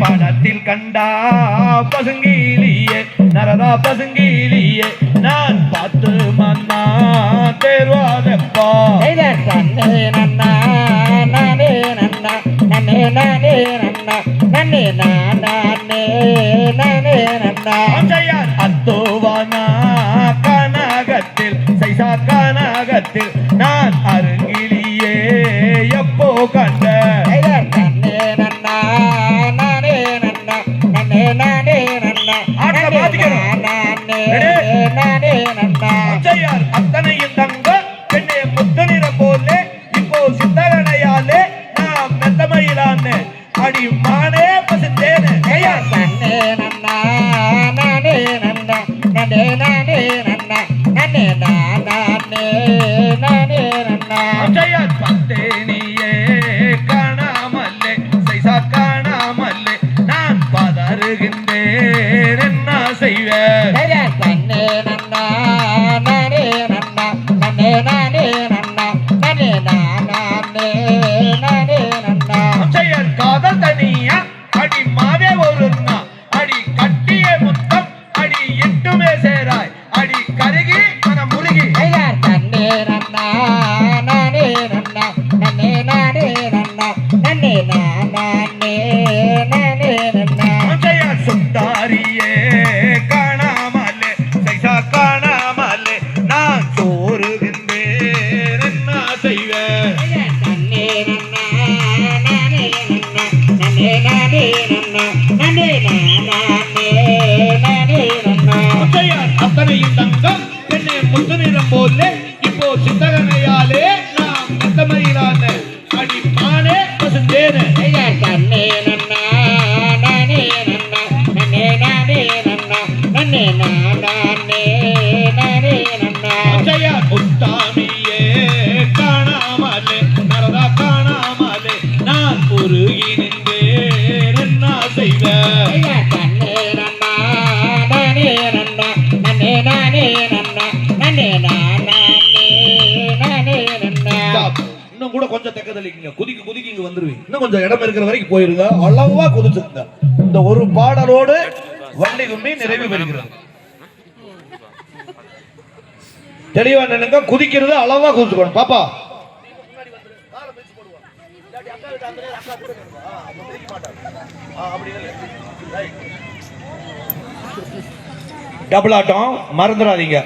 படத்தில் கண்டா பசுங்கிலியே நரதா பசுங்கிலியே நான் பார்த்து மன்னா தேர்வாதப்பா நன்னே நன்னா நானே நன்னா நன்னே நானே நன்னா நன்னே நானே நானே நன்னா அத்தோவானா கனகத்தில் சைசா கனகத்தில் நான் அருங்கிலியே எப்போ கண்ட அத்தனையும் தங்க பெண்ணே முத்தனிடம் போலே இப்போ சித்தகனையாலே நான் மெத்தமையிலான்னு அடி மானே பசுந்தேனே நன்னே நன்னா நானே நன்னா நன்னே நானே நன்னா நன்னே நானே நானே நன்னா பத்தேனியே காணாமல்லே சைசா காணாமல்லே நான் பதறுகின்றேன் என்ன செய்வேன் நன்னே நன்னா நானே நன்னா நன்னே நானே நன்னா நன்னே நானே நானே நன்னா காதல் தனியா அடி மாவே ஒரு அடி கட்டிய முத்தம் அடி எட்டுமே சேராய் அடி கருகி மனம் முருகி நன்னே நன்னா நானே நன்னா நன்னே நானே நன்னா நன்னே நானே நானே நன்னா சுத்தாரியே காணாமலே சைசா காணாமலே நான் சோறுகின்றேன் என்ன செய்வேன் நன்னே நன்னா நானே நன்னா நன்னே நானே நன்னா நன்னே நானே நானே நன்னா அத்தனையும் தங்கம் என்னை முத்துநிறம் போலே இப்போ சித்தகனையாலே நாம் மெத்தமையிலான அடி மானே பசுந்தேனே நன்னே நன்னா நானே நன்னா நன்னே நானே நன்னா நன்னே நானே நானே நன்னா உத்தாமியே காணாமலே நரதா காணாமலே நான் உருகி நின்றேன் என்ன செய்வேன் நன்னே நன்னா நானே நன்னா நன்னே நானே நன்னா நன்னே நானே நானே நன்னா இன்னும் கூட கொஞ்சம் தெக்கதலிக்குங்க குதிக்கு குதிக்கு இங்க வந்துருவீங்க இன்னும் கொஞ்சம் இடம் இருக்கிற வரைக்கும் போயிருங்க அளவா குதிச்சுங்க இந்த ஒரு பாடலோடு வண்டி கும்மி நிறைவு பெறுகிறது தெளிவா நினைங்க குதிக்கிறது அளவா குதிச்சுக்கணும் பாப்பா டபுள் ஆட்டம் மறந்துடாதீங்க